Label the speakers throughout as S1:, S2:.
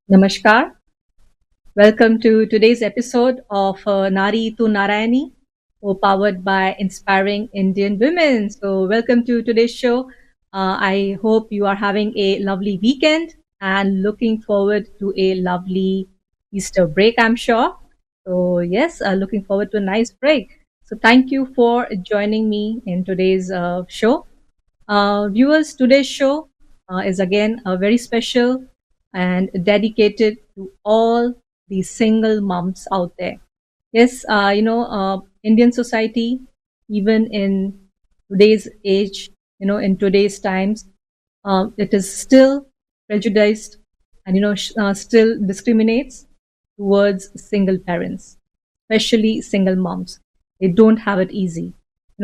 S1: Namaskar. Welcome to today's episode of Nari to Narayani, powered by inspiring Indian women. So, welcome to today's show. I hope you are having a lovely weekend and looking forward to a lovely Easter break, I'm sure. So, yes, looking forward to a nice break. So, thank you for joining me in today's show. Viewers, today's show is again very special and dedicated to all the single moms out there. Yes, Indian society, even in today's age, in today's times, it is still prejudiced and, still discriminates towards single parents, especially single moms. They don't have it easy.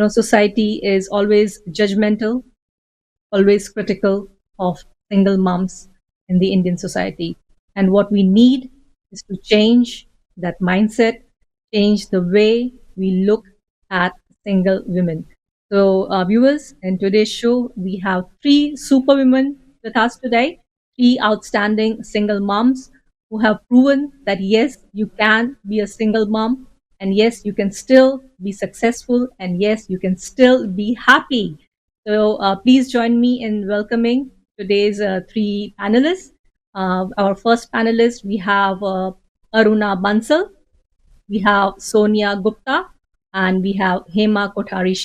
S1: Society is always judgmental, always critical of single moms in the Indian society. And what we need is to change that mindset, change the way we look at single women. So, viewers, in today's show, we have three superwomen with us today, three outstanding single moms who have proven that yes, you can be a single mom, and yes, you can still be successful, and yes, you can still be happy. So please join me in welcoming today's three panelists. Our first panelist, we have Aruna Bansal, we have Sonia Gupta, and we have Hema Kothari.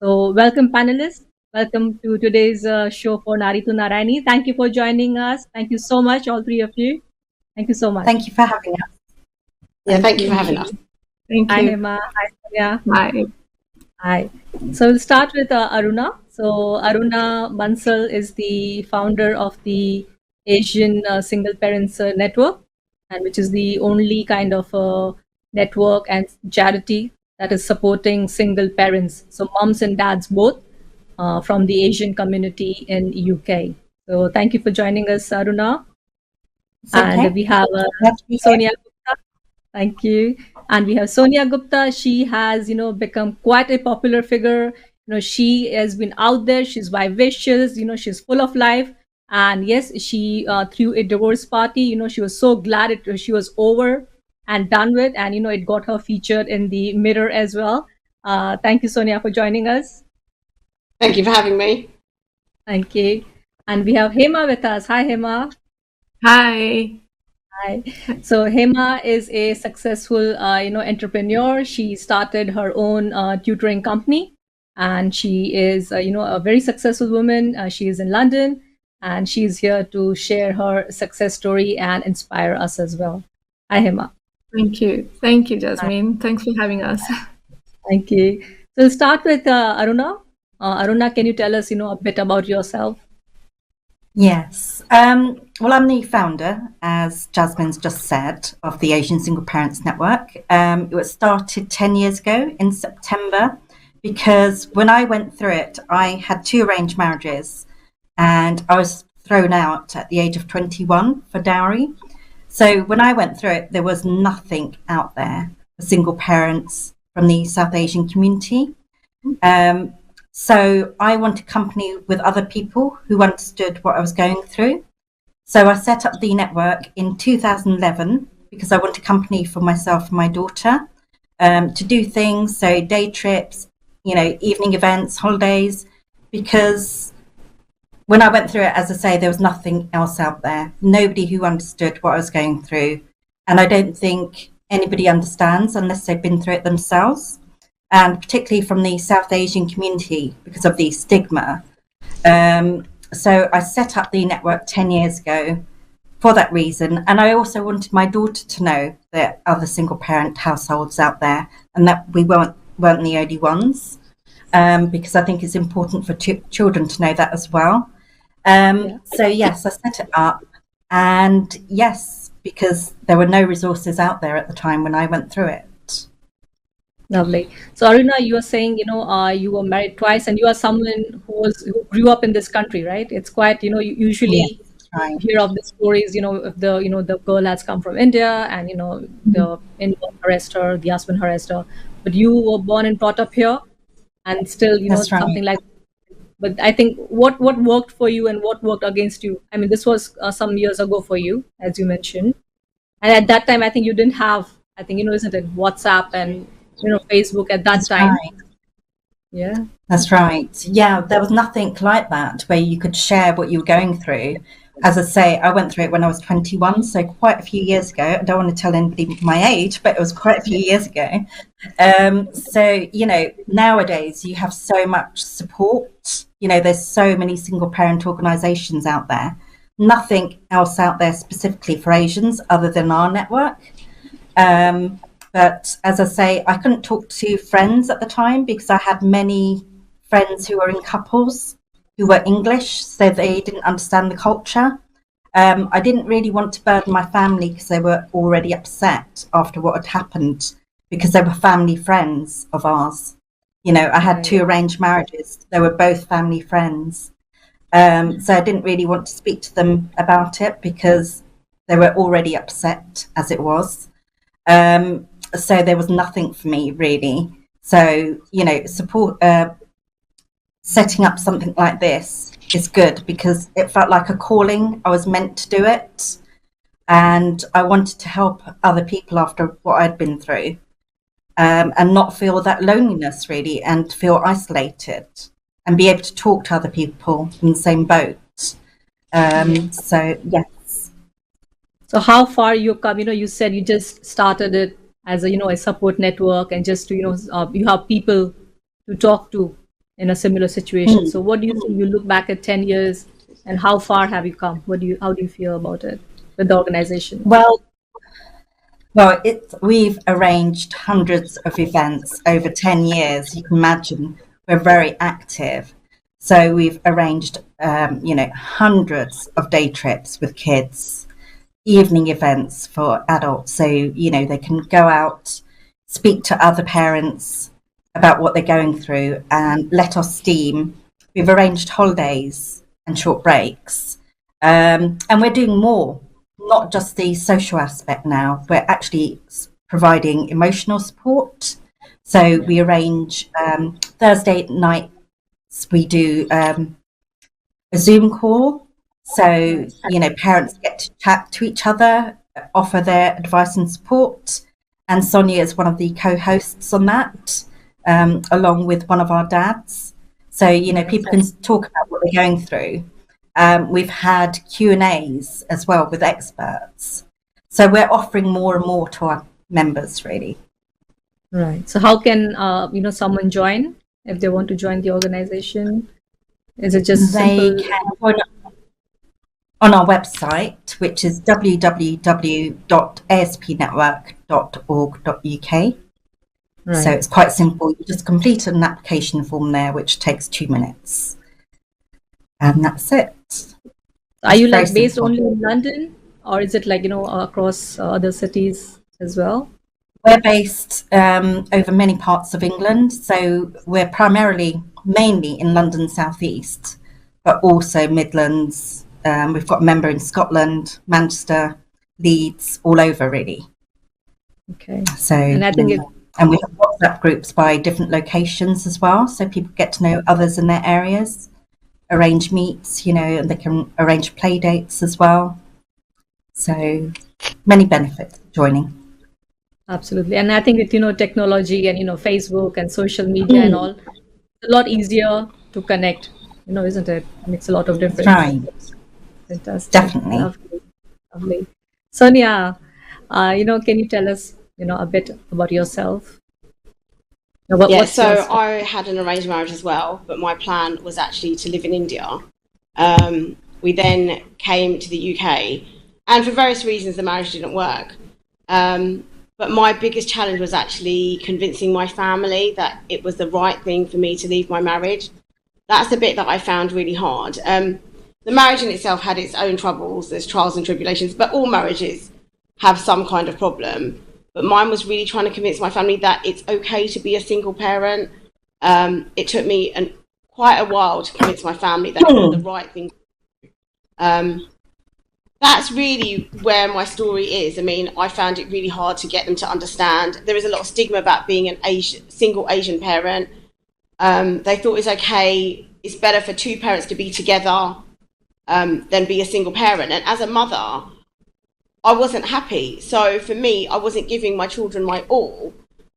S1: So welcome panelists. Welcome to today's show for Nari to Narayani. Thank you for joining us. Thank you so much, all three of you. Thank you so much.
S2: Thank you for having us.
S3: Yeah, thank you for having us.
S4: Thank
S1: Hi,
S4: you.
S1: Hema. Hi, Sonia.
S4: Bye.
S1: Hi. So we'll start with Aruna. So Aruna Bansal is the founder of the Asian Single Parents Network, and which is the only kind of network and charity that is supporting single parents, so moms and dads both, from the Asian community in UK. So thank you for joining us, Aruna. And we have Sonia Gupta. Thank you. And we have Sonia Gupta. She has, become quite a popular figure. She has been out there. She's vivacious. She's full of life. And yes, she threw a divorce party. She was so glad she was over and done with. And it got her featured in the Mirror as well. Thank you, Sonia, for joining us.
S3: Thank you for having me.
S1: Thank you. And we have Hema with us. Hi, Hema.
S4: Hi.
S1: Hi. So Hema is a successful, entrepreneur. She started her own tutoring company, and she is, a very successful woman. She is in London, and she's here to share her success story and inspire us as well. Hi, Hema.
S4: Thank you. Thank you, Jasmine. Thanks for having us.
S1: Thank you. So we'll start with Aruna. Aruna, can you tell us, a bit about yourself?
S2: Yes. Well, I'm the founder, as Jasmine's just said, of the Asian Single Parents Network. It was started 10 years ago in September because when I went through it, I had two arranged marriages and I was thrown out at the age of 21 for dowry. So when I went through it, there was nothing out there for single parents from the South Asian community. So I wanted company with other people who understood what I was going through. So I set up the network in 2011 because I wanted company for myself and my daughter to do things. So day trips, evening events, holidays, because when I went through it, as I say, there was nothing else out there. Nobody who understood what I was going through. And I don't think anybody understands unless they've been through it themselves. And particularly from the South Asian community because of the stigma. So I set up the network 10 years ago for that reason. And I also wanted my daughter to know that other single parent households out there and that we weren't the only ones, because I think it's important for children to know that as well. So yes, I set it up. And yes, because there were no resources out there at the time when I went through it.
S1: Lovely. So Aruna, you were saying, you were married twice and you are someone who grew up in this country, right? It's quite, usually
S2: right.
S1: hear of the stories, if the girl has come from India and, the in-law harassed her, the husband harassed her, but you were born and brought up here and still,
S2: That's right.
S1: something like, but I think what worked for you and what worked against you. I mean, this was some years ago for you, as you mentioned. And at that time, I think you didn't have, I think, isn't it, WhatsApp and, Facebook at that
S2: That's
S1: time.
S2: right.
S1: Yeah.
S2: That's right. Yeah, there was nothing like that where you could share what you were going through. As I say, I went through it when I was 21, so quite a few years ago. I don't want to tell anybody my age, but it was quite a few years ago. So, nowadays you have so much support. There's so many single parent organisations out there. Nothing else out there specifically for Asians other than our network. But as I say, I couldn't talk to friends at the time because I had many friends who were in couples who were English, so they didn't understand the culture. I didn't really want to burden my family because they were already upset after what had happened because they were family friends of ours. I had two arranged marriages. They were both family friends. So I didn't really want to speak to them about it because they were already upset as it was. So there was nothing for me really. So, support, setting up something like this is good because it felt like a calling. I was meant to do it. And I wanted to help other people after what I'd been through, and not feel that loneliness really and feel isolated and be able to talk to other people in the same boat. So, yes.
S1: So how far you come? You said you just started it as a support network and just to, you have people to talk to in a similar situation. So what do you think? You look back at 10 years and how far have you come? How do you feel about it with the organization?
S2: Well, we've arranged hundreds of events over 10 years. You can imagine we're very active. So we've arranged, hundreds of day trips with kids, evening events for adults. So, they can go out, speak to other parents about what they're going through and let off steam. We've arranged holidays and short breaks. And we're doing more, not just the social aspect now. We're actually providing emotional support. So we arrange Thursday nights, we do a Zoom call. So, parents get to chat to each other, offer their advice and support. And Sonia is one of the co-hosts on that, along with one of our dads. So, people can talk about what they're going through. We've had Q&As as well with experts. So we're offering more and more to our members, really.
S1: Right. So how can, someone join if they want to join the organization? Is it just
S2: They
S1: simple?
S2: can join on our website, which is www.aspnetwork.org.uk.
S1: Right.
S2: So it's quite simple. You just complete an application form there, which takes 2 minutes. And that's it.
S1: Are you
S2: very
S1: based
S2: simple.
S1: only in London, or is it across other cities as well?
S2: We're based over many parts of England. So we're mainly in London South East, but also Midlands. We've got a member in Scotland, Manchester, Leeds, all over really.
S1: Okay.
S2: So,
S1: And I think
S2: and we have WhatsApp groups by different locations as well. So people get to know others in their areas, arrange meets, and they can arrange play dates as well. So many benefits of joining.
S1: absolutely. And I think with, technology and, Facebook and social media and all, it's a lot easier to connect, isn't it? It makes a lot of difference.
S2: Right.
S1: Fantastic.
S2: Definitely.
S1: Lovely. Lovely. Sonia, can you tell us, a bit about yourself? What's your story?
S3: I had an arranged marriage as well, but my plan was actually to live in India. We then came to the UK, and for various reasons, the marriage didn't work. But my biggest challenge was actually convincing my family that it was the right thing for me to leave my marriage. That's the bit that I found really hard. The marriage in itself had its own troubles, there's trials and tribulations, but all marriages have some kind of problem. But mine was really trying to convince my family that it's okay to be a single parent. It took me quite a while to convince my family that it was the right thing. that's really where my story is. I mean, I found it really hard to get them to understand. There is a lot of stigma about being an single Asian parent. They thought it's okay, it's better for two parents to be together than be a single parent. And as a mother, I wasn't happy. So for me, I wasn't giving my children my all.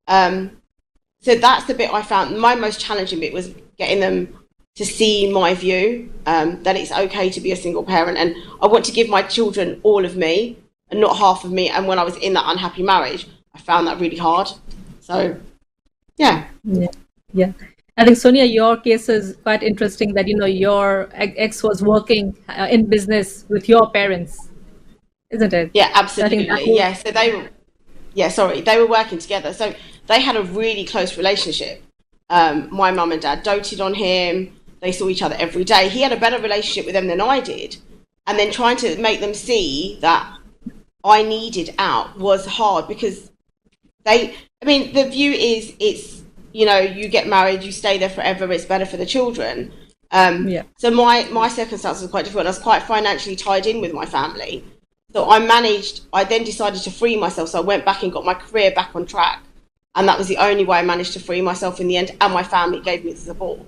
S3: So that's the bit I found my most challenging bit, was getting them to see my view, that it's okay to be a single parent, and I want to give my children all of me and not half of me. And when I was in that unhappy marriage, I found that really hard. So, yeah.
S1: Yeah. I think, Sonia, your case is quite interesting, that, your ex was working in business with your parents, isn't it?
S3: Yeah,
S1: So I think that
S3: absolutely. Yeah. So they were working together. So they had a really close relationship. My mum and dad doted on him. They saw each other every day. He had a better relationship with them than I did. And then trying to make them see that I needed out was hard, because the view is, it's, you get married, you stay there forever, it's better for the children. So my circumstances were quite different. I was quite financially tied in with my family. So I then decided to free myself. So I went back and got my career back on track. And that was the only way I managed to free myself in the end. And my family gave me the support.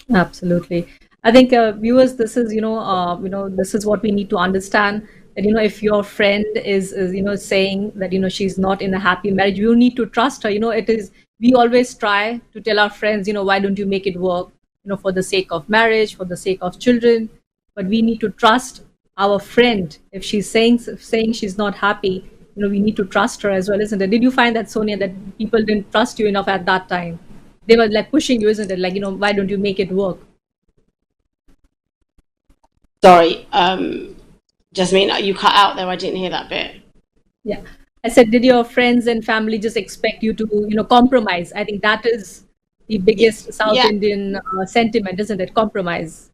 S1: Absolutely. I think, viewers, this is, this is what we need to understand, that, if your friend is saying that, she's not in a happy marriage, you need to trust her. We always try to tell our friends, why don't you make it work, for the sake of marriage, for the sake of children. But we need to trust our friend. If she's saying she's not happy, we need to trust her as well, isn't it? Did you find that, Sonia, that people didn't trust you enough at that time? They were like pushing you, isn't it? Like, why don't you make it work?
S3: Sorry, Jasmine, you cut out there. I didn't hear that bit.
S1: Yeah. I said, did your friends and family just expect you to, compromise? I think that is the biggest South Indian sentiment, isn't it? Compromise.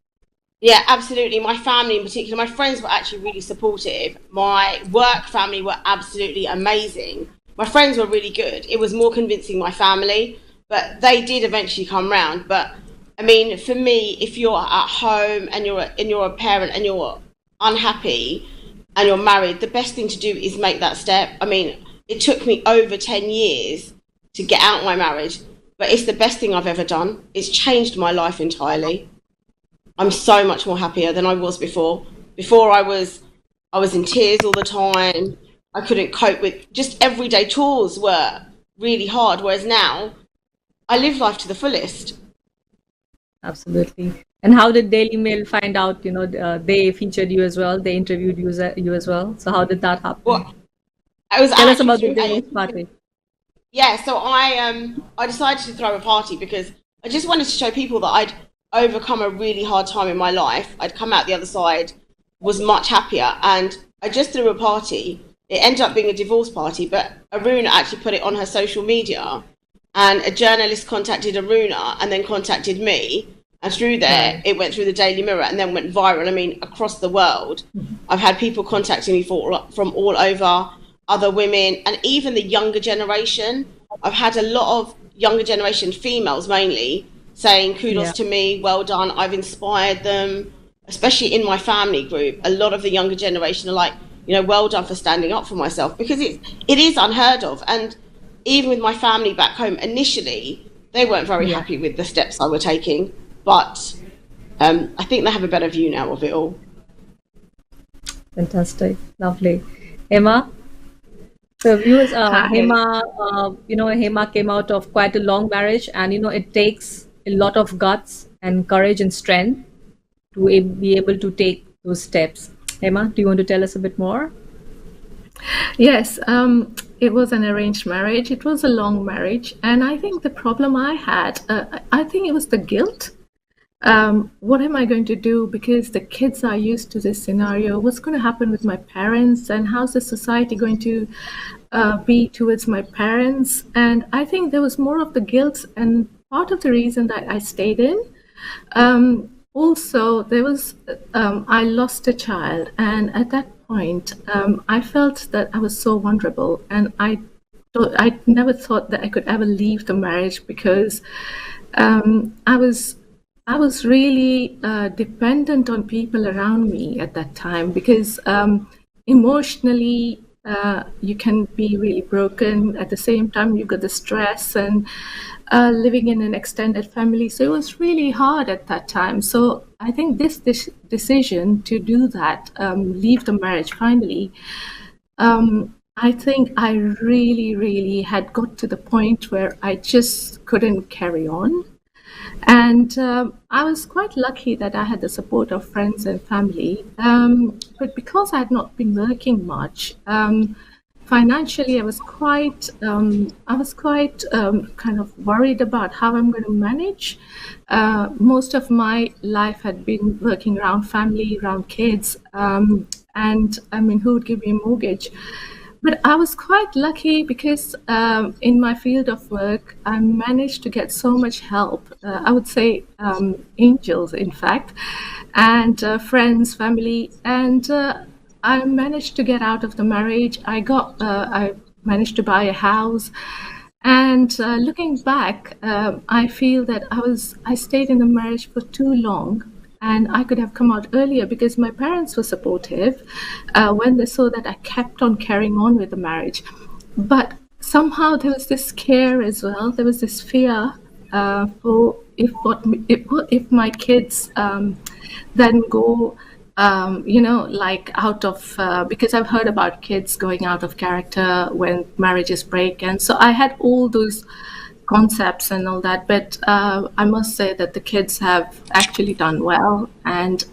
S3: Yeah, absolutely. My family in particular, my friends were actually really supportive. My work family were absolutely amazing. My friends were really good. It was more convincing my family, but they did eventually come round. But I mean, for me, if you're at home and you're a parent and you're unhappy and you're married, the best thing to do is make that step. I mean, it took me over 10 years to get out my marriage, but it's the best thing I've ever done. It's changed my life entirely. I'm so much more happier than I was before. Before I was in tears all the time. I couldn't cope with, just everyday chores were really hard. Whereas now I live life to the fullest.
S1: Absolutely. And how did Daily Mail find out, they featured you as well? They interviewed you as well. So how did that happen?
S3: Well, I was
S1: Tell us about the divorce party.
S3: Yeah, so I decided to throw a party because I just wanted to show people that I'd overcome a really hard time in my life. I'd come out the other side, was much happier, and I just threw a party. It ended up being a divorce party, but Aruna actually put it on her social media, and a journalist contacted Aruna and then contacted me, and through there it went through the Daily Mirror and then went viral. I mean, across the world. I've had people contacting me from all over, other women, and even the younger generation. I've had a lot of younger generation females mainly saying kudos to me, well done, I've inspired them, especially in my family group. A lot of the younger generation are like, well done for standing up for myself, because it is unheard of. And even with my family back home, initially they weren't very happy with the steps I were taking, but I think they have a better view now of it all.
S1: Fantastic, lovely. Hima? So viewers, Hima, Hima came out of quite a long marriage, and it takes a lot of guts and courage and strength to be able to take those steps. Hima, do you want to tell us a bit more?
S4: Yes, it was an arranged marriage. It was a long marriage, and I think the problem I had, I think it was the guilt. What am I going to do? Because the kids are used to this scenario. What's going to happen with my parents, and how's the society going to be towards my parents? And I think there was more of the guilt, and part of the reason that I stayed in. Also, there was I lost a child, and at that point, I felt that I was so vulnerable, and I never thought that I could ever leave the marriage, because I was I was really dependent on people around me at that time because emotionally you can be really broken. At the same time, you've got the stress and living in an extended family. So it was really hard at that time. So I think this decision to do that, leave the marriage finally, I think I really, really had got to the point where I just couldn't carry on. And I was quite lucky that I had the support of friends and family. But because I had not been working much, financially, I was quite kind of worried about how I'm going to manage. Most of my life had been working around family, around kids, and I mean, who would give me a mortgage? But I was quite lucky because in my field of work, I managed to get so much help. I would say angels, in fact, and friends, family, and I managed to get out of the marriage. I managed to buy a house. And looking back, I feel that I stayed in the marriage for too long, and I could have come out earlier because my parents were supportive when they saw that I kept on carrying on with the marriage. But somehow there was this scare as well. There was this fear for if my kids then go like out of because I've heard about kids going out of character when marriages break, and so I had all those concepts and all that. But I must say that the kids have actually done well, and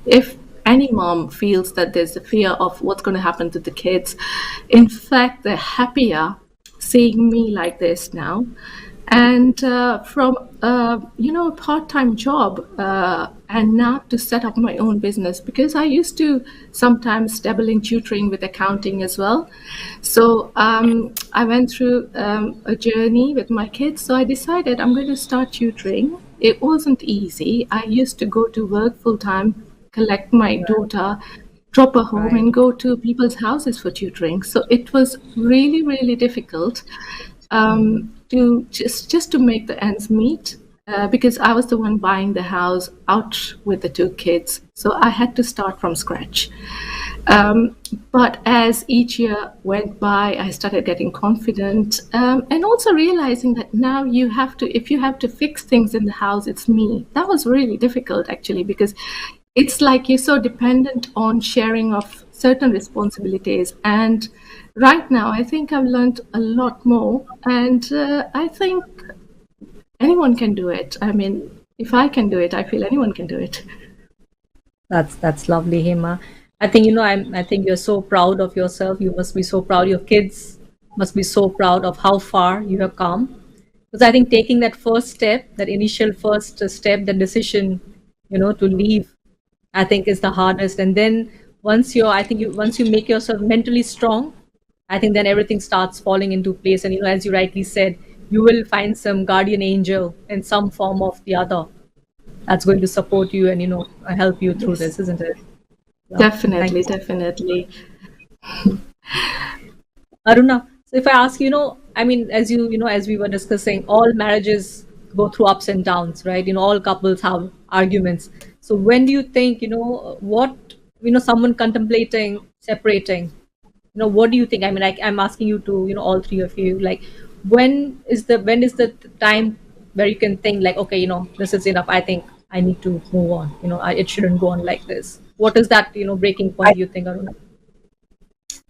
S4: if any mom feels that there's a fear of what's going to happen to the kids, in fact, they're happier seeing me like this now. And from a part-time job and now to set up my own business, because I used to sometimes dabble in tutoring with accounting as well. So I went through a journey with my kids. So I decided I'm going to start tutoring. It wasn't easy. I used to go to work full-time, collect my daughter, drop her home, and go to people's houses for tutoring. So it was really, really difficult to just to make the ends meet, because I was the one buying the house out with the two kids, so I had to start from scratch. But as each year went by, I started getting confident, and also realizing that now if you have to fix things in the house, it's me. That was really difficult actually, because it's like you're so dependent on sharing of certain responsibilities. And right now, I think I've learned a lot more, and I think anyone can do it. I mean, if I can do it, I feel anyone can do it.
S1: That's lovely, Hima. I think I think you're so proud of yourself. You must be so proud. Your kids must be so proud of how far you have come. Because I think taking that first step, that initial first step, the decision, to leave, I think is the hardest. And then once you make yourself mentally strong, I think then everything starts falling into place. And as you rightly said, you will find some guardian angel in some form of the other that's going to support you and help you through
S4: Yes.
S1: this, isn't it? Yeah.
S4: Definitely,
S1: Thanks,
S4: definitely.
S1: Aruna. So if I ask, I mean, as we were discussing, all marriages go through ups and downs, right? All couples have arguments. So when do you think, what, someone contemplating separating, what do you think? I mean, I'm asking you to, all three of you, like, when is the time where you can think like, okay, this is enough. I think I need to move on. It shouldn't go on like this. What is that, breaking point,
S2: I,
S1: do you think, Aruna?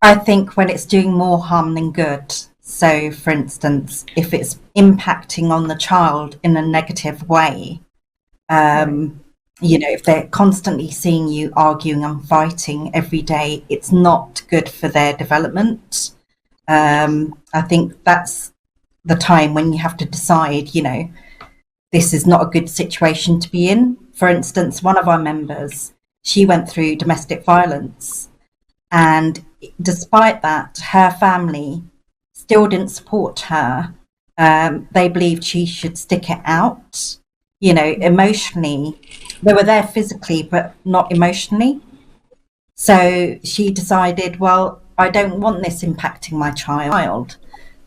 S2: I think when it's doing more harm than good. So, for instance, if it's impacting on the child in a negative way, if they're constantly seeing you arguing and fighting every day, it's not good for their development. I think that's the time when you have to decide, this is not a good situation to be in. For instance, one of our members, she went through domestic violence, and despite that, her family still didn't support her. They believed she should stick it out. Emotionally, they were there physically, but not emotionally. So she decided, well, I don't want this impacting my child.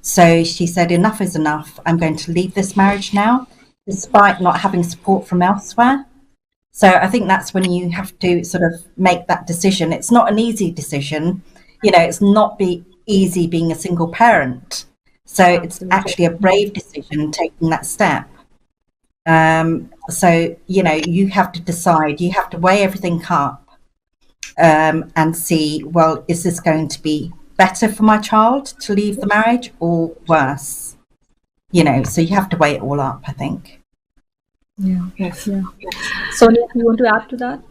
S2: So she said, enough is enough. I'm going to leave this marriage now. despite not having support from elsewhere. So I think that's when you have to sort of make that decision. It's not an easy decision. It's not easy being a single parent. So it's actually a brave decision taking that step. So, you have to decide, you have to weigh everything up and see, well, is this going to be better for my child to leave the marriage or worse? So you have to weigh it all up, I think.
S1: Yeah. Yes. Yeah. Sonia, you want to add to that?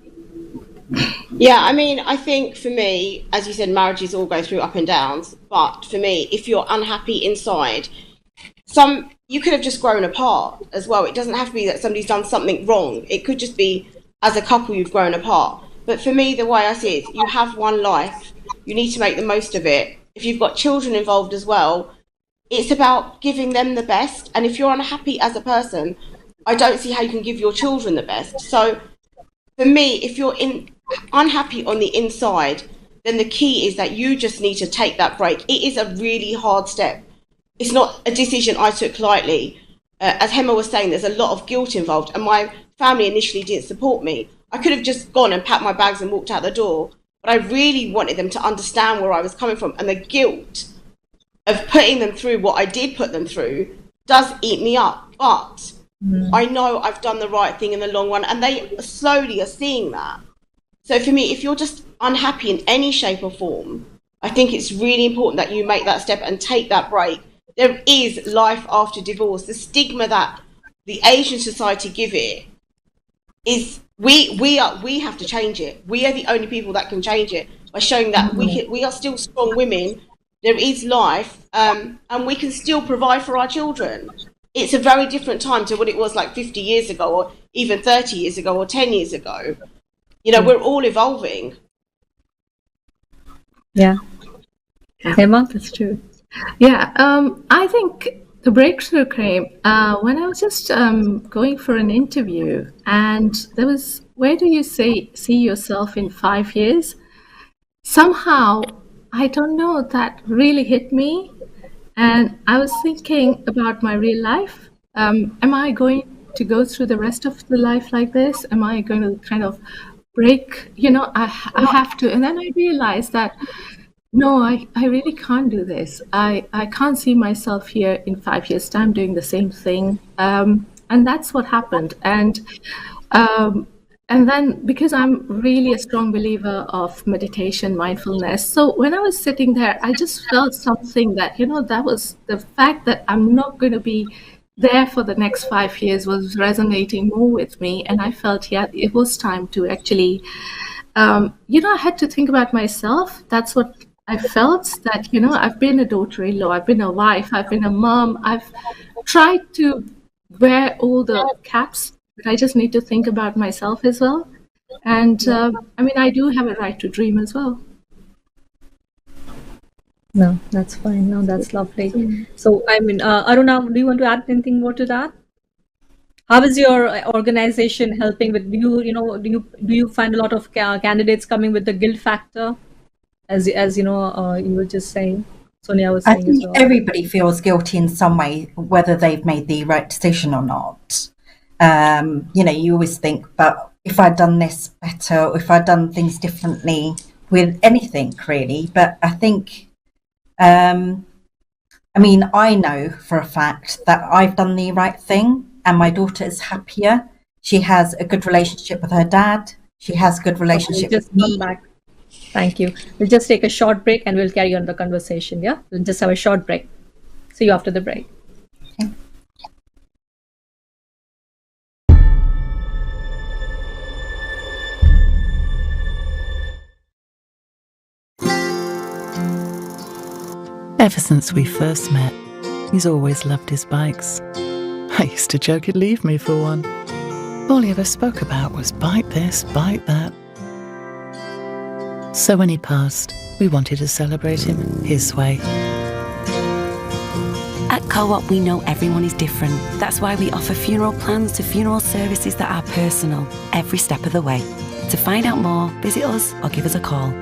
S3: Yeah, I mean, I think for me, as you said, marriages all go through up and downs. But for me, if you're unhappy inside, you could have just grown apart as well. It doesn't have to be that somebody's done something wrong. It could just be as a couple you've grown apart. But for me, the way I see it, you have one life. You need to make the most of it. If you've got children involved as well, it's about giving them the best. And if you're unhappy as a person, I don't see how you can give your children the best. So for me, if you're unhappy on the inside, then the key is that you just need to take that break. It is a really hard step. It's not a decision I took lightly. As Hima was saying, there's a lot of guilt involved, and my family initially didn't support me. I could have just gone and packed my bags and walked out the door, but I really wanted them to understand where I was coming from, and the guilt of putting them through what I did put them through does eat me up. But I know I've done the right thing in the long run, and they slowly are seeing that. So for me, if you're just unhappy in any shape or form, I think it's really important that you make that step and take that break. There is life after divorce. The stigma that the Asian society give it is we have to change it. We are the only people that can change it by showing that we are still strong women. There is life, and we can still provide for our children. It's a very different time to what it was like 50 years ago, or even 30 years ago, or 10 years ago. We're all evolving.
S1: Yeah. Hima?
S4: That's true. Yeah, I think the breakthrough came when I was just going for an interview, and there was, where do you see yourself in 5 years? Somehow, I don't know, that really hit me. And I was thinking about my real life. Am I going to go through the rest of the life like this? Am I going to kind of break? I have to. And then I realized that, no, I really can't do this. I can't see myself here in 5 years' time doing the same thing. And that's what happened. And then, because I'm really a strong believer of meditation, mindfulness, so when I was sitting there, I just felt something that, that was the fact that I'm not going to be there for the next 5 years was resonating more with me. And I felt, yeah, it was time to actually, I had to think about myself. That's what I felt, that, I've been a daughter-in-law, I've been a wife, I've been a mom, I've tried to wear all the caps, but I just need to think about myself as well. And I do have a right to dream as well.
S1: No, that's fine. No, that's lovely. So, Aruna, do you want to add anything more to that? How is your organization helping with do you find a lot of candidates coming with the guilt factor, as you were just saying? Sonia was saying, I think
S2: as well. Everybody feels guilty in some way, whether they've made the right decision or not. You always think, but if I'd done this better, or if I'd done things differently with anything really. But I think, I know for a fact that I've done the right thing, and my daughter is happier. She has a good relationship with her dad. She has a good relationship with me.
S1: Back. Thank you. We'll just take a short break and we'll carry on the conversation. Yeah, we'll just have a short break. See you after the break.
S2: Okay.
S5: Ever since we first met, he's always loved his bikes. I used to joke he'd leave me for one. All he ever spoke about was bike this, bike that. So when he passed, we wanted to celebrate him his way.
S6: At Co-op, we know everyone is different. That's why we offer funeral plans to funeral services that are personal, every step of the way. To find out more, visit us or give us a call.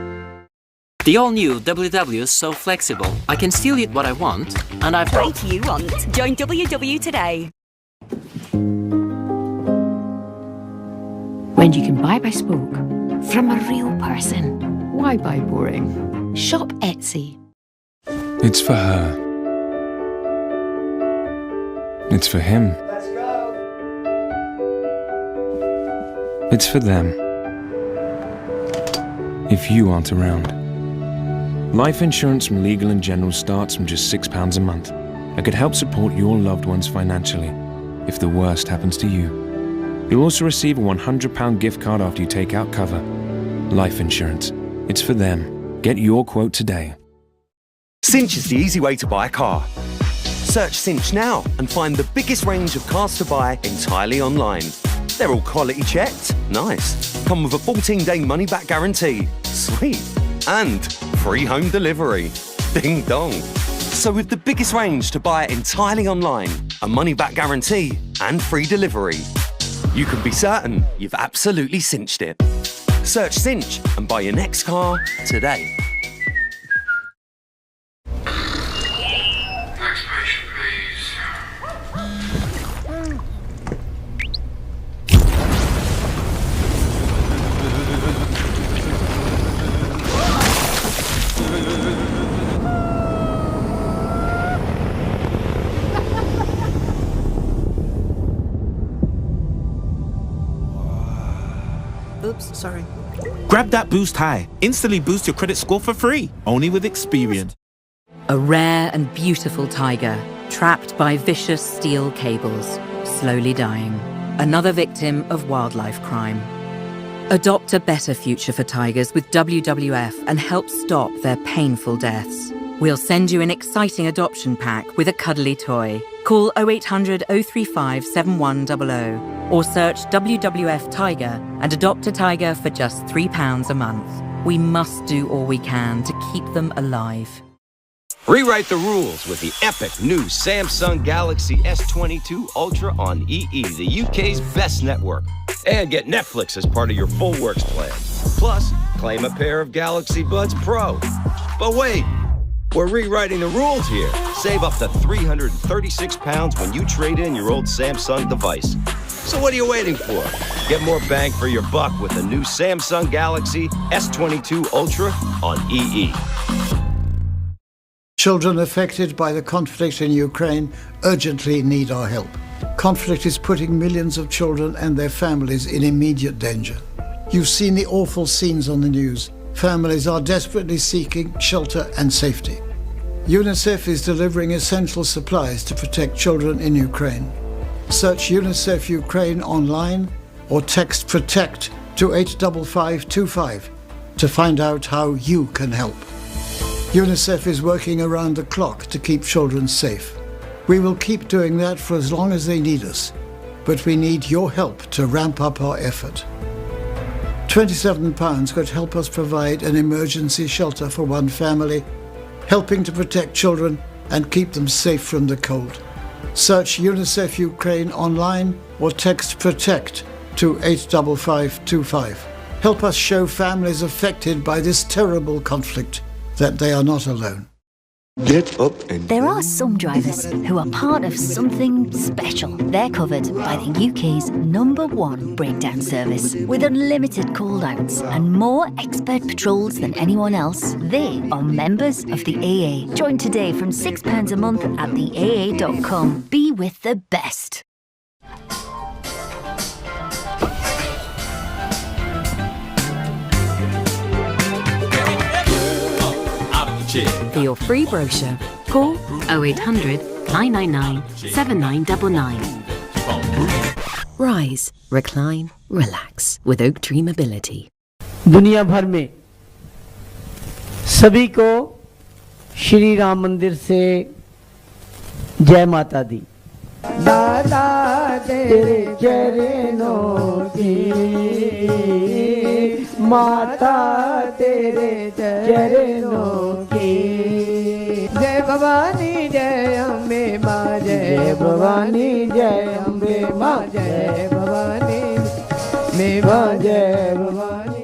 S7: The all-new WW is so flexible. I can still eat what I want, and I've...
S8: What do you want? Join WW today. when you can buy bespoke from a real person. Why buy boring? Shop Etsy.
S9: It's for her. It's for him.
S10: Let's go.
S9: It's for them. If you aren't around. Life insurance from Legal & General starts from just £6 a month and could help support your loved ones financially if the worst happens to you. You'll also receive a £100 gift card after you take out cover. Life insurance. It's for them. Get your quote today.
S11: Cinch is the easy way to buy a car. Search Cinch now and find the biggest range of cars to buy entirely online. They're all quality checked. Nice. Come with a 14-day money-back guarantee. Sweet. And free home delivery. Ding dong. So with the biggest range to buy entirely online, a money-back guarantee and free delivery, you can be certain you've absolutely cinched it. Search Cinch and buy your next car today.
S10: Next patient, please.
S12: Oops, sorry.
S13: Grab that Boost High. Instantly boost your credit score for free. Only with Experian.
S14: A rare and beautiful tiger, trapped by vicious steel cables, slowly dying. Another victim of wildlife crime. Adopt a better future for tigers with WWF and help stop their painful deaths. We'll send you an exciting adoption pack with a cuddly toy. Call 0800 035 7100 or search WWF Tiger and adopt a tiger for just £3 a month. We must do all we can to keep them alive.
S15: Rewrite the rules with the epic new Samsung Galaxy S22 Ultra on EE, the UK's best network. And get Netflix as part of your full works plan. Plus, claim a pair of Galaxy Buds Pro. But wait, we're rewriting the rules here. Save up to £336 when you trade in your old Samsung device. So what are you waiting for? Get more bang for your buck with the new Samsung Galaxy S22 Ultra on EE.
S16: Children affected by the conflict in Ukraine urgently need our help. Conflict is putting millions of children and their families in immediate danger. You've seen the awful scenes on the news. Families are desperately seeking shelter and safety. UNICEF is delivering essential supplies to protect children in Ukraine. Search UNICEF Ukraine online or text PROTECT to 85525 to find out how you can help. UNICEF is working around the clock to keep children safe. We will keep doing that for as long as they need us, but we need your help to ramp up our effort. £27 could help us provide an emergency shelter for one family, helping to protect children and keep them safe from the cold. Search UNICEF Ukraine online or text PROTECT to 85525. Help us show families affected by this terrible conflict that they are not alone.
S10: Get up and...
S17: There are some drivers who are part of something special. They're covered by the UK's #1 breakdown service. With unlimited call-outs and more expert patrols than anyone else, they are members of the AA. Join today from £6 a month at theaa.com. Be with the best.
S8: For your free brochure, call 0800 999 7999. Rise, recline, relax with Oak Tree Mobility.
S18: दुनिया भर में सभी को श्री राम मंदिर से जय माता दी। दादा तेरे चरणों की माता तेरे चरणों की जय भवानी जय अम्बे माँ जय भवानी जय अम्बे माँ जय भवानी में माँ जय Bhavani.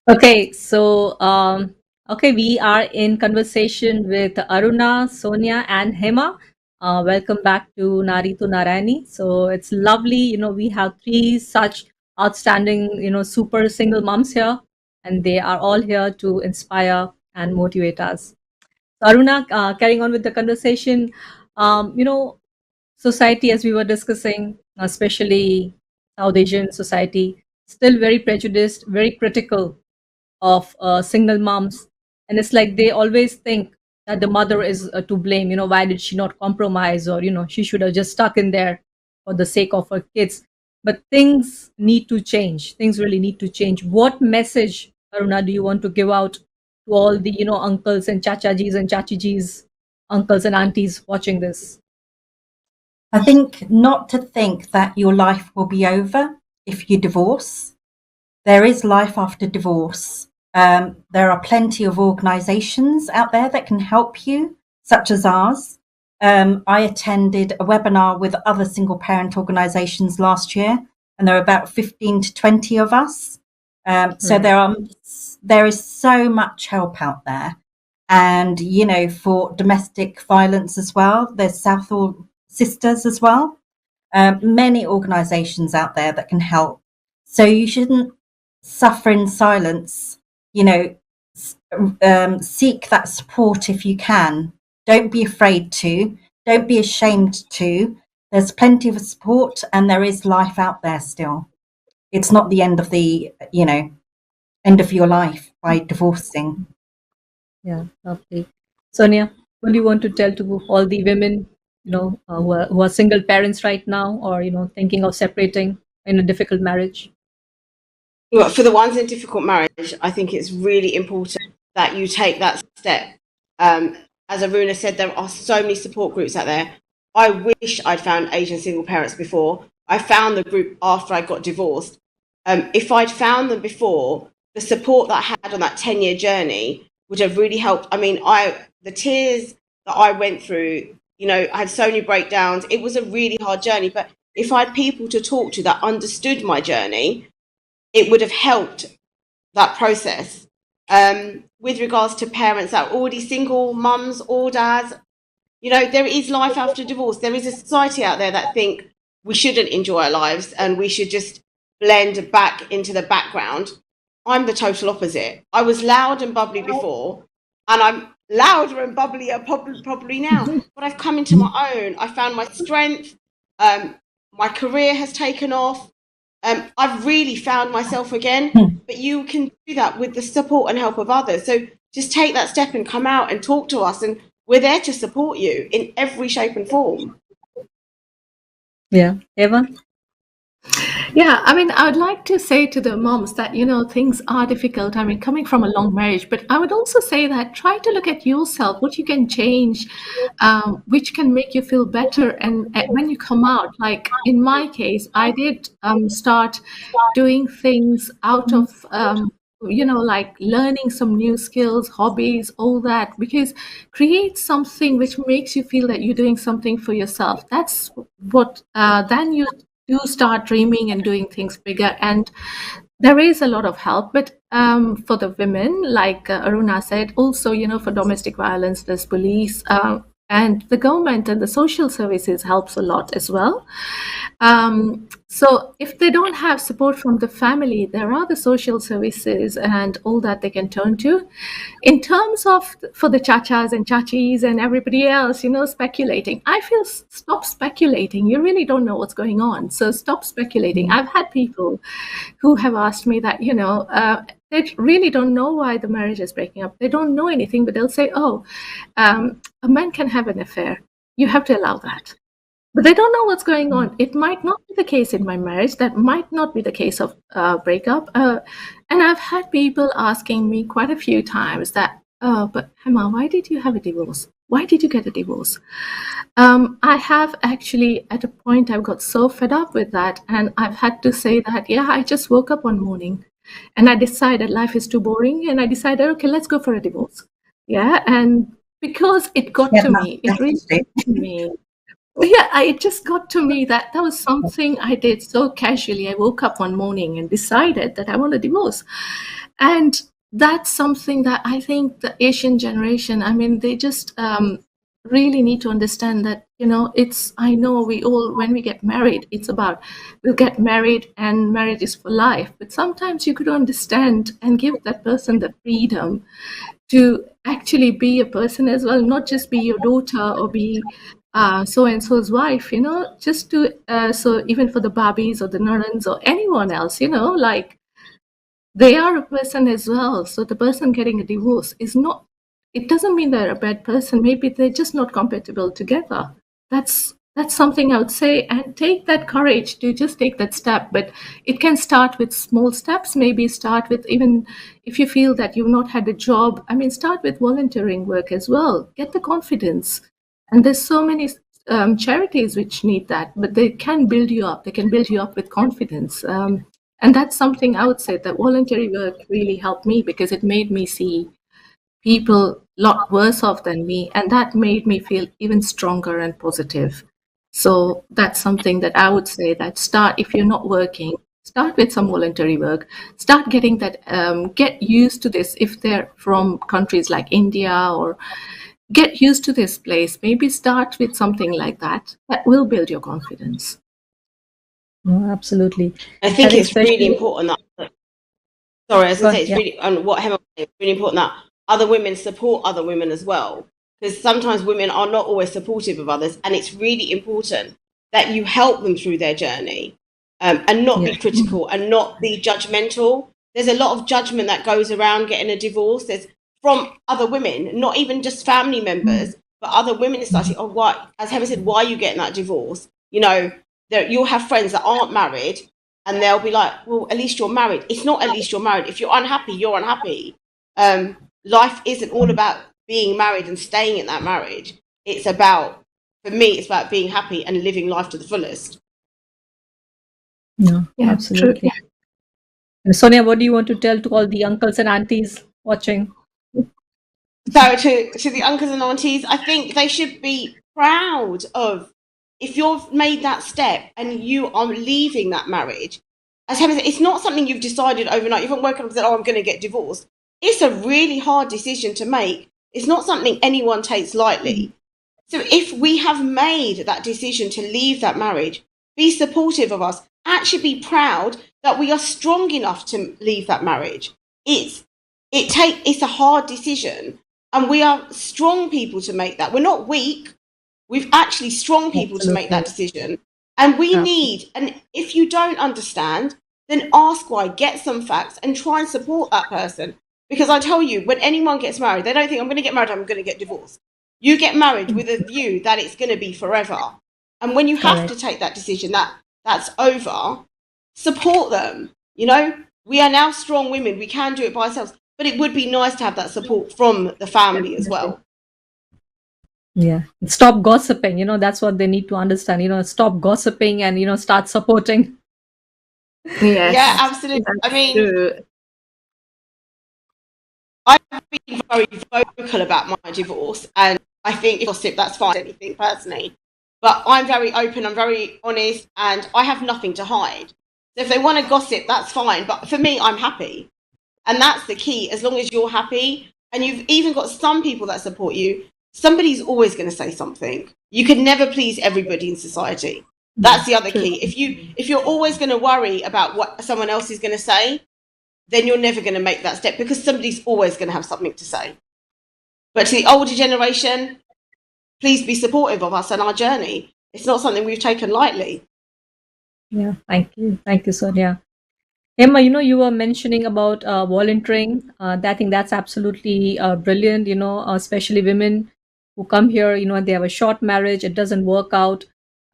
S1: Okay, so Okay, we are in conversation with Aruna, Sonia, and Hema. Welcome back to Nari to Narayani. So it's lovely, we have three such outstanding, super single moms here, and they are all here to inspire and motivate us. So Aruna, carrying on with the conversation, society, as we were discussing, especially South Asian society, still very prejudiced, very critical of single moms, and it's like they always think that the mother is to blame. Why did she not compromise, or she should have just stuck in there for the sake of her kids. But things need to change. Things really need to change. What message, Aruna, do you want to give out to all the uncles and chachajis and chachijis, uncles and aunties watching this?
S2: I think not to think that your life will be over if you divorce. There is life after divorce. There are plenty of organisations out there that can help you, such as ours. I attended a webinar with other single parent organisations last year, and there are about 15 to 20 of us. So there is so much help out there. And, for domestic violence as well, there's Southall Sisters as well. Many organisations out there that can help. So you shouldn't suffer in silence. Seek that support if you can. Don't be afraid to. Don't be ashamed to. There's plenty of support, and there is life out there still. It's not the end of the, end of your life by divorcing.
S1: Yeah, lovely. Sonia, what do you want to tell to all the women, who are single parents right now, or thinking of separating in a difficult marriage?
S3: Well, for the ones in difficult marriage, I think it's really important that you take that step. As Aruna said, there are so many support groups out there. I wish I'd found Asian single parents before. I found the group after I got divorced. If I'd found them before, the support that I had on that 10-year journey would have really helped. I mean, the tears that I went through, I had so many breakdowns. It was a really hard journey. But if I had people to talk to that understood my journey, it would have helped that process. With regards to parents that are already single, mums or dads, there is life after divorce. There is a society out there that think we shouldn't enjoy our lives and we should just blend back into the background. I'm the total opposite. I was loud and bubbly before, and I'm louder and bubblier probably now. But I've come into my own. I found my strength. My career has taken off. I've really found myself again. But you can do that with the support and help of others. So just take that step and come out and talk to us, and we're there to support you in every shape and form.
S1: Yeah, Eva?
S4: Yeah, I mean, I would like to say to the moms that, things are difficult. I mean, coming from a long marriage, but I would also say that try to look at yourself, what you can change, which can make you feel better. And when you come out, like in my case, I did start doing things out of, like learning some new skills, hobbies, all that, because create something which makes you feel that you're doing something for yourself. That's what, then you start dreaming and doing things bigger. And there is a lot of help, but for the women, like Aruna said, also, for domestic violence, there's police, and the government and the social services helps a lot as well. So if they don't have support from the family, there are the social services and all that they can turn to. In terms of for the chachas and chachis and everybody else, speculating, I feel stop speculating. You really don't know what's going on. So stop speculating. I've had people who have asked me that, they really don't know why the marriage is breaking up. They don't know anything, but they'll say, a man can have an affair. You have to allow that. But they don't know what's going on. It might not be the case in my marriage. That might not be the case of breakup. And I've had people asking me quite a few times that, but Hima, why did you have a divorce? Why did you get a divorce? I have actually, at a point, I got so fed up with that. And I've had to say that, I just woke up one morning and I decided life is too boring. And I decided, okay, let's go for a divorce. Yeah. And because it got to me, it really got to me. It just got to me that was something I did so casually. I woke up one morning and decided that I want a divorce. And that's something that I think the Asian generation, I mean, they just really need to understand that, I know we all, when we get married, it's about, we'll get married and marriage is for life. But sometimes you could understand and give that person the freedom to actually be a person as well, not just be your daughter or be so and so's wife, just to, so even for the Barbies or the Narans or anyone else, like, they are a person as well. So the person getting a divorce is not, it doesn't mean they're a bad person. Maybe they're just not compatible together. That's something I would say, and take that courage to just take that step. But it can start with small steps. Maybe start with, even if you feel that you've not had a job, I mean, start with volunteering work as well. Get the confidence. And there's so many charities which need that, but they can build you up. They can build you up with confidence. And that's something I would say that voluntary work really helped me, because it made me see people a lot worse off than me. And that made me feel even stronger and positive. So that's something that I would say, that start, if you're not working, start with some voluntary work. Start getting that, get used to this. If they're from countries like India, or get used to this place, maybe start with something like that. That will build your confidence.
S1: No, absolutely.
S3: I think it's really important that, sorry, I was going to say, it's
S1: Yeah.
S3: really, and what Hema was saying, it's really important that other women support other women as well. Because sometimes women are not always supportive of others, and it's really important that you help them through their journey, and not be critical and not be judgmental. There's a lot of judgment that goes around getting a divorce. There's from other women, not even just family members, but other women. It's like, oh, why? As Hema said, why are you getting that divorce? You'll have friends that aren't married, and they'll be like, well, at least you're married. It's not at least you're married. If you're unhappy, you're unhappy. Life isn't all about being married and staying in that marriage. It's about, for me, it's about being happy and living life to the fullest.
S1: No,
S4: Yeah,
S1: absolutely.
S4: true.
S1: And Sonia, what do you want to tell to all the uncles and aunties watching?
S3: So to the uncles and aunties, I think they should be proud of, if you've made that step and you are leaving that marriage. As Helen said, it's not something you've decided overnight. You haven't woken up and said, oh, I'm going to get divorced. It's a really hard decision to make. It's not something anyone takes lightly. So if we have made that decision to leave that marriage, be supportive of us. Actually be proud that we are strong enough to leave that marriage. It's a hard decision, and we are strong people to make that. We're not weak. We've actually strong people to make that decision. And we need, and if you don't understand, then ask why, get some facts, and try and support that person. Because I tell you, when anyone gets married, they don't think, I'm going to get married, I'm going to get divorced. You get married with a view that it's going to be forever. And when you have to take that decision, that's over, support them. We are now strong women. We can do it by ourselves. But it would be nice to have that support from the family as well.
S1: Yeah. Stop gossiping. That's what they need to understand. Stop gossiping and, start supporting.
S4: Yes.
S3: Yeah, absolutely. I mean,
S4: true.
S3: I've been very vocal about my divorce, and I think gossip, that's fine, anything personally. But I'm very open, I'm very honest, and I have nothing to hide. So if they want to gossip, that's fine. But for me, I'm happy. And that's the key. As long as you're happy, and you've even got some people that support you, somebody's always going to say something. You can never please everybody in society. That's the other key. If you're always going to worry about what someone else is going to say, then you're never going to make that step, because somebody's always going to have something to say. But to the older generation, please be supportive of us and our journey. It's not something we've taken lightly.
S1: Yeah, thank you. Thank you, Sonia. Emma, you were mentioning about volunteering. I think that's absolutely brilliant, especially women who come here, they have a short marriage, it doesn't work out,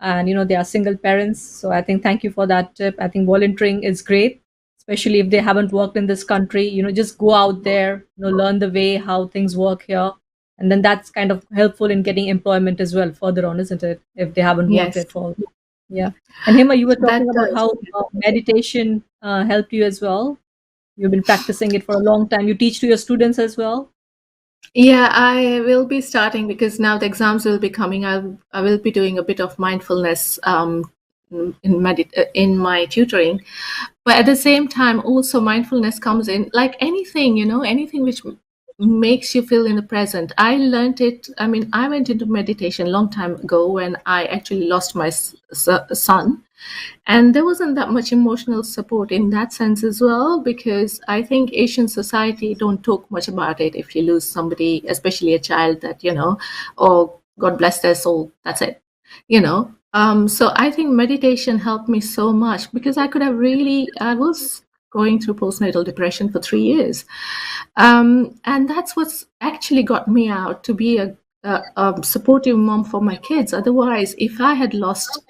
S1: and, they are single parents. So I think thank you for that tip. I think volunteering is great, especially if they haven't worked in this country, just go out there, learn the way how things work here. And then that's kind of helpful in getting employment as well further on, isn't it? If they haven't worked
S4: Yes.
S1: at all. Yeah. And Hima, you were talking
S4: That
S1: about
S4: does.
S1: how meditation helped you as well. You've been practicing it for a long time. You teach to your students as well.
S4: Yeah, I will be starting, because now the exams will be coming. I will be doing a bit of mindfulness in my tutoring. But at the same time, also mindfulness comes in, like anything, anything which makes you feel in the present. I learned it. I mean, I went into meditation a long time ago when I actually lost my son, and there wasn't that much emotional support in that sense as well, because I think Asian society don't talk much about it. If you lose somebody, especially a child, that, oh, God bless their soul, that's it, so I think meditation helped me so much, because I was going through postnatal depression for 3 years. And that's what's actually got me out to be a supportive mom for my kids. Otherwise, if I had lost,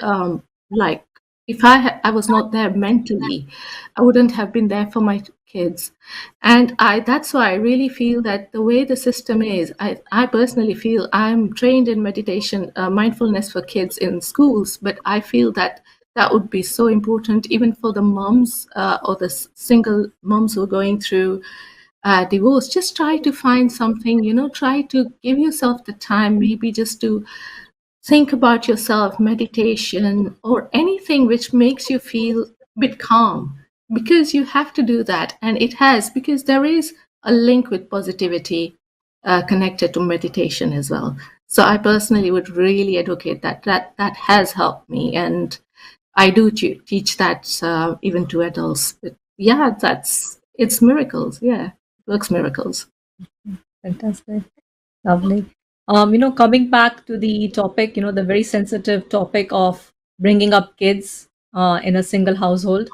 S4: like, if I was not there mentally, I wouldn't have been there for my kids. And that's why I really feel that the way the system is, I personally feel I'm trained in meditation, mindfulness for kids in schools, but I feel that that would be so important even for the moms, or the single moms who are going through divorce. Just try to find something, try to give yourself the time, maybe just to think about yourself, meditation, or anything which makes you feel a bit calm, because you have to do that. And because there is a link with positivity connected to meditation as well. So I personally would really advocate that has helped me. And I do teach that even to adults. But yeah, it's miracles. Yeah, it works miracles.
S1: Fantastic. Lovely. Coming back to the topic, the very sensitive topic of bringing up kids in a single household,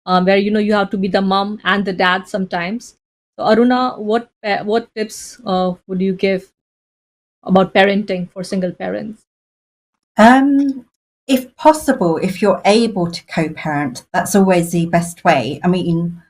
S1: where, you have to be the mom and the dad sometimes. So, Aruna, what tips would you give about parenting for single parents?
S2: If possible, if you're able to co-parent, that's always the best way. I mean,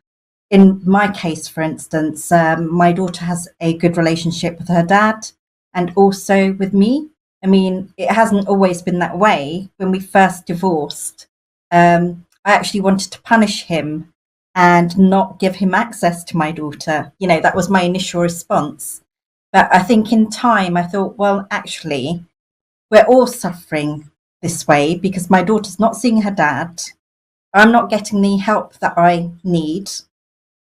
S2: in my case, for instance, my daughter has a good relationship with her dad and also with me. I mean, it hasn't always been that way. When we first divorced, I actually wanted to punish him and not give him access to my daughter. That was my initial response. But I think in time, I thought, well, actually, we're all suffering this way because my daughter's not seeing her dad. I'm not getting the help that I need,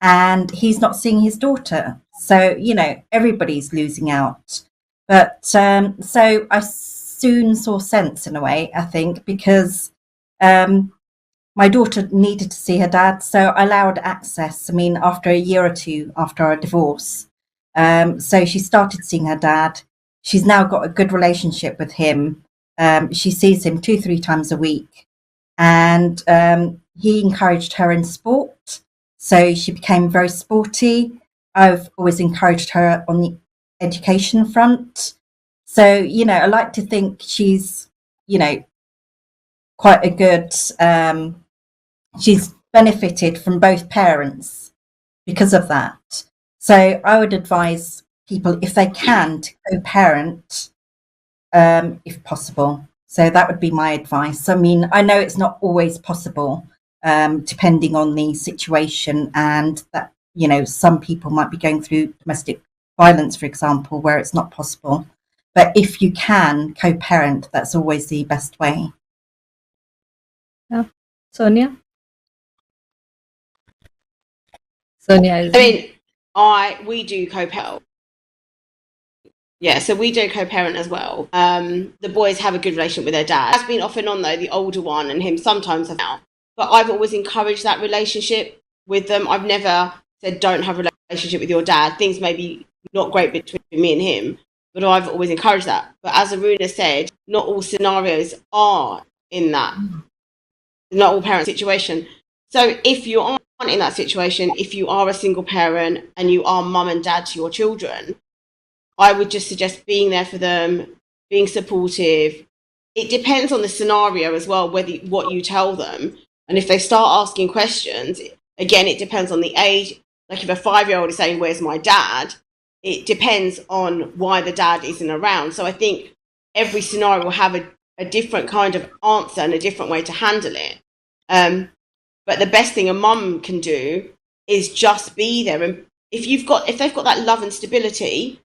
S2: and he's not seeing his daughter. So, everybody's losing out. But so I soon saw sense in a way, I think, because my daughter needed to see her dad. So I allowed access, I mean, after a year or two after our divorce. So she started seeing her dad. She's now got a good relationship with him. She sees him 2-3 times a week. And he encouraged her in sport. So she became very sporty. I've always encouraged her on the education front. So, I like to think she's, quite a good, she's benefited from both parents because of that. So I would advise people, if they can, to co-parent, if possible. So that would be my advice. I mean, I know it's not always possible, depending on the situation, and that, some people might be going through domestic violence, for example, where it's not possible. But if you can co-parent, that's always the best way.
S1: Yeah. Sonia? Sonia,
S3: we do co-parent. Yeah, so we do co-parent as well. The boys have a good relationship with their dad. Has been off and on though, the older one and him sometimes have now. But I've always encouraged that relationship with them. I've never said don't have a relationship with your dad. Things may be not great between me and him, but I've always encouraged that. But as Aruna said, not all scenarios are in that. Not all parent situation. So if you aren't in that situation, if you are a single parent and you are mum and dad to your children, I would just suggest being there for them, being supportive. It depends on the scenario as well, what you tell them. And if they start asking questions, again, it depends on the age. Like if a 5-year-old is saying, "Where's my dad?" It depends on why the dad isn't around. So I think every scenario will have a different kind of answer and a different way to handle it. But the best thing a mum can do is just be there. And if they've got that love and stability,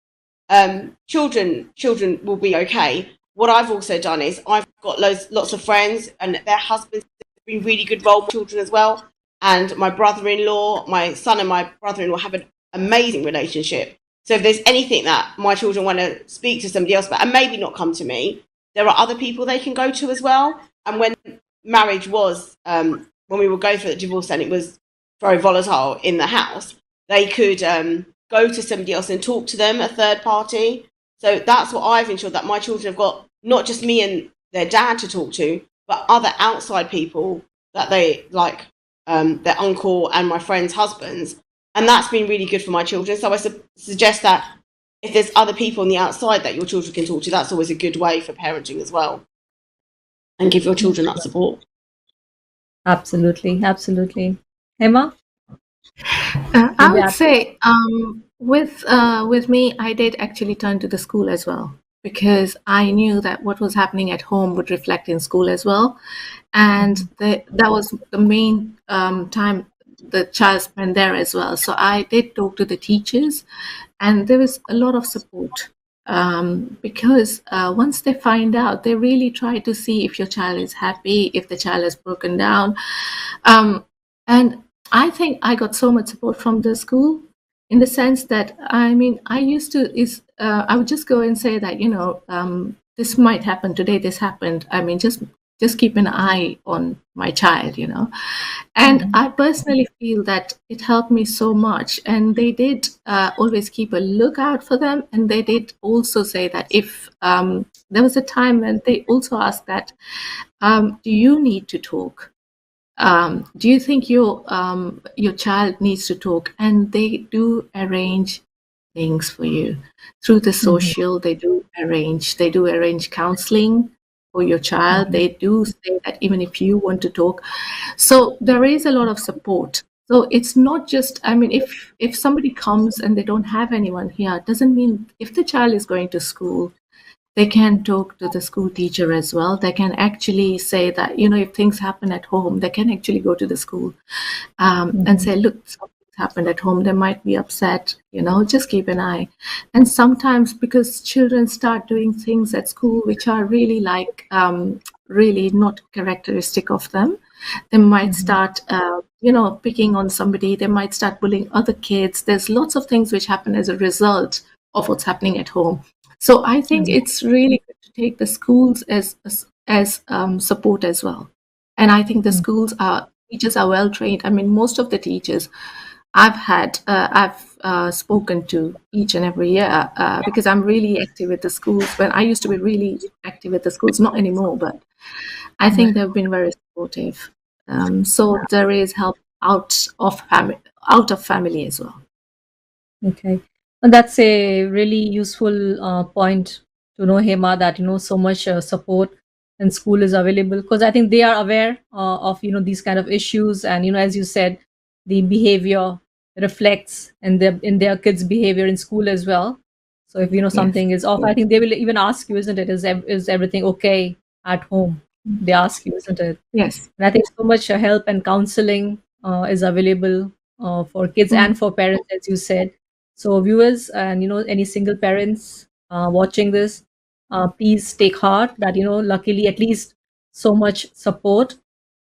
S3: children will be okay. What I've also done is I've got lots of friends, and their husbands have been really good role models for children as well. And my brother-in-law, my son and my brother-in-law have an amazing relationship. So if there's anything that my children want to speak to somebody else about, and maybe not come to me, there are other people they can go to as well. And when marriage was, when we were going through the divorce and it was very volatile in the house, they could go to somebody else and talk to them, a third party. So that's what I've ensured, that my children have got not just me and their dad to talk to, but other outside people that they like, their uncle and my friends' husbands. And that's been really good for my children. So I suggest that if there's other people on the outside that your children can talk to, that's always a good way for parenting as well. And give your children that support.
S1: Absolutely, absolutely. Hima?
S4: I would say with me, I did actually turn to the school as well, because I knew that what was happening at home would reflect in school as well, and that was the main time the child spent there as well. So I did talk to the teachers, and there was a lot of support. Because once they find out, they really try to see if your child is happy, if the child has broken down. And I think I got so much support from the school, in the sense that, I mean, I would just go and say that, this might happen today, this happened. I mean, just keep an eye on my child, And I personally feel that it helped me so much. And they did always keep a lookout for them. And they did also say that if there was a time when they also asked that, do you need to talk? Do you think your child needs to talk? And they do arrange things for you through the social. They do arrange counseling for your child. They do say that even if you want to talk, so there is a lot of support. So it's not just, I mean, if somebody comes and they don't have anyone here, it doesn't mean, if the child is going to school, they can talk to the school teacher as well. They can actually say that, if things happen at home, they can actually go to the school and say, look, something's happened at home. They might be upset, just keep an eye. And sometimes, because children start doing things at school which are really really not characteristic of them, they might start, picking on somebody. They might start bullying other kids. There's lots of things which happen as a result of what's happening at home. So I think it's really good to take the schools as support as well. And I think the teachers are well trained. I mean, most of the teachers I've spoken to each and every year, because I'm really active with the schools. When I used to be really active with the schools, not anymore, but I think they've been very supportive. So there is help out of family as well.
S1: Okay. And that's a really useful point to know, Hema, that, so much support in school is available, because I think they are aware of, these kind of issues. And, as you said, the behavior reflects in their kids' behavior in school as well. So if, something is off, I think they will even ask you, isn't it? Is everything okay at home? They ask you, isn't it?
S4: Yes.
S1: And I think so much help and counseling is available for kids and for parents, as you said. So viewers and any single parents watching this, please take heart that luckily at least so much support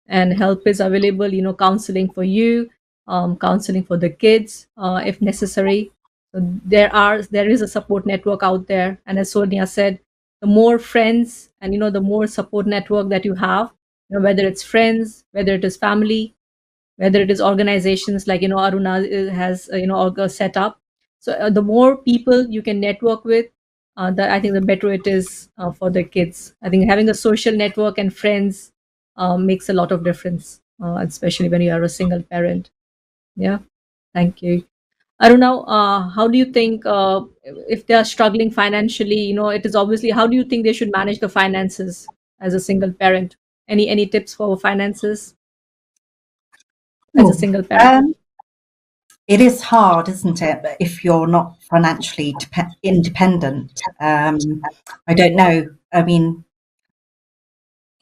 S1: and help is available. Counseling for you, counseling for the kids if necessary. So there is a support network out there, and as Sonia said, the more friends and the more support network that you have, whether it's friends, whether it is family, whether it is organizations like Aruna has set up. So the more people you can network with, that I think the better it is for the kids. I think having a social network and friends makes a lot of difference, especially when you are a single parent. Yeah, thank you. Aruna, how do you think if they are struggling financially? It is obviously, how do you think they should manage the finances as a single parent? Any tips for finances as a single parent?
S2: It is hard, isn't it? If you're not financially independent. I don't know. I mean,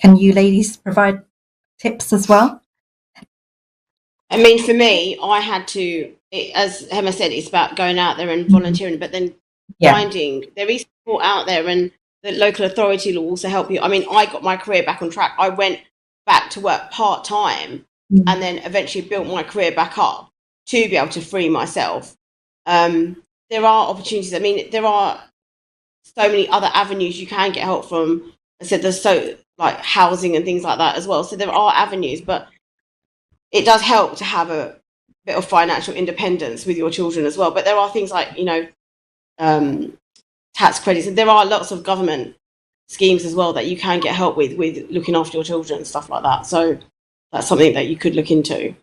S2: can you ladies provide tips as well?
S3: I mean, for me, I had to, as Hema said, it's about going out there and volunteering, but then finding there is support out there. And the local authority will also help you. I mean, I got my career back on track. I went back to work part-time and then eventually built my career back up to be able to free myself. There are opportunities. I mean, there are so many other avenues you can get help from. I said there's so like housing and things like that as well. So there are avenues, but it does help to have a bit of financial independence with your children as well. But there are things like, you know, tax credits, and there are lots of government schemes as well that you can get help with looking after your children and stuff like that. So that's something that you could look into.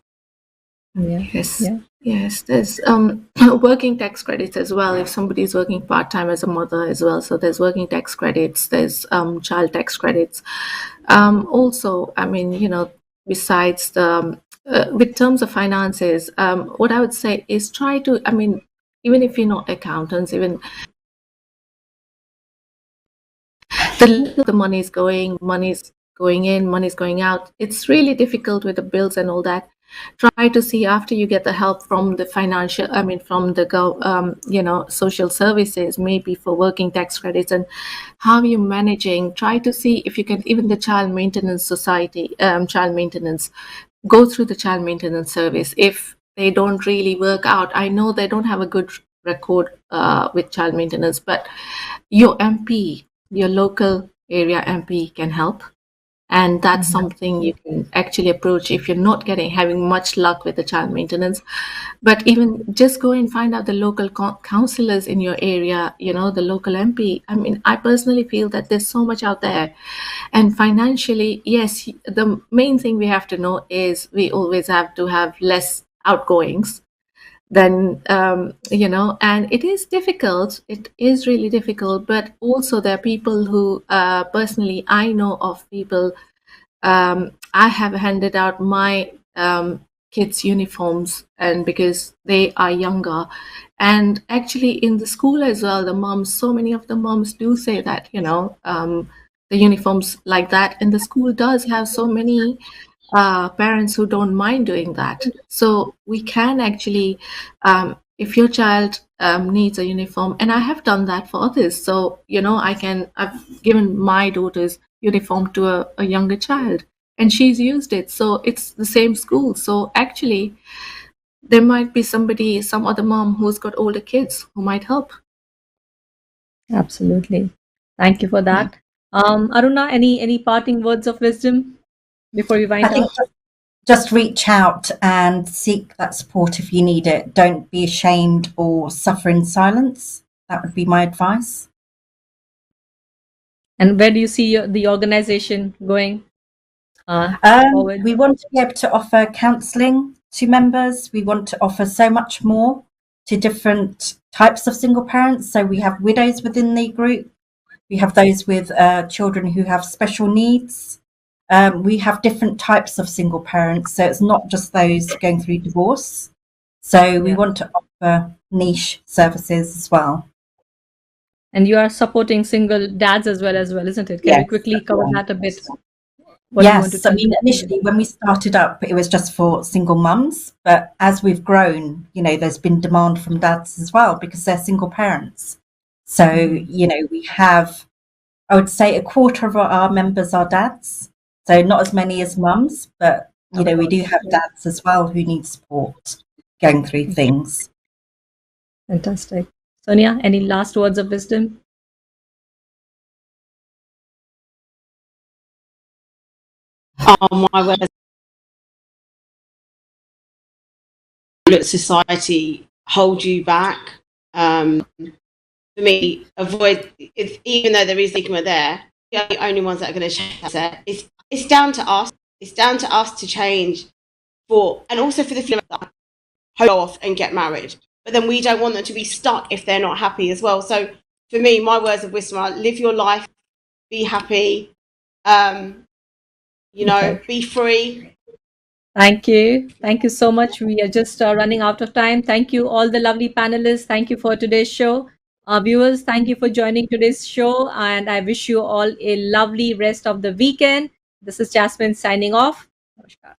S4: Yes. Yes, there's working tax credits as well if somebody's working part-time as a mother as well. So there's working tax credits, there's child tax credits. Also, I mean, you know, besides the with terms of finances, what I would say is try to, I mean, even if you're not accountants, even the money's going in, money's going out. It's really difficult with the bills and all that. Try to see after you get the help from the financial, I mean, from the you know, social services, maybe for working tax credits and how you're managing. Try to see if you can, even the child maintenance society, child maintenance, go through the child maintenance service. If they don't really work out, I know they don't have a good record with child maintenance, but your MP, your local area MP can help. And that's something you can actually approach if you're not having much luck with the child maintenance. But even just go and find out the local councillors in your area, you know, the local MP. I mean, I personally feel that there's so much out there. And financially, yes, the main thing we have to know is we always have to have less outgoings then you know, and it is difficult, it is really difficult, but also there are people who personally I know of people, I have handed out my kids uniforms, and because they are younger, and actually in the school as well, the moms, so many of the moms do say that, you know, the uniforms like that, and the school does have so many parents who don't mind doing that. So we can actually, if your child needs a uniform, and I have done that for others. So, you know, I've given my daughter's uniform to a younger child and she's used it. So it's the same school. So actually, there might be some other mom who's got older kids who might help.
S1: Absolutely. Thank you for that. Aruna, any parting words of wisdom before we wind
S2: I think
S1: up?
S2: just reach out and seek that support if you need it. Don't be ashamed or suffer in silence. That would be my advice.
S1: And where do you see the organization going forward?
S2: We want to be able to offer counselling to members. We want to offer so much more to different types of single parents. So we have widows within the group. We have those with children who have special needs. We have different types of single parents. So it's not just those going through divorce. So we want to offer niche services as well.
S1: And you are supporting single dads as well, isn't it? Can you quickly cover that a bit?
S2: Yes, I mean, initially when we started up, it was just for single mums. But as we've grown, you know, there's been demand from dads as well because they're single parents. So, you know, we have, I would say, a quarter of our members are dads. So not as many as mums, but, you know, we do have dads as well who need support going through things.
S1: Fantastic. Sonia, any last words of wisdom?
S3: My words. Let society hold you back. For me, avoid it, even though there is stigma there. You're the only ones that are going to change that. It's down to us. It's down to us to change and also for the female that go off and get married. But then we don't want them to be stuck if they're not happy as well. So for me, my words of wisdom are: live your life, be happy, you know, be free.
S1: Thank you. Thank you so much. We are just running out of time. Thank you, all the lovely panelists. Thank you for today's show. Viewers, thank you for joining today's show. And I wish you all a lovely rest of the weekend. This is Jasmine signing off. Namaskar.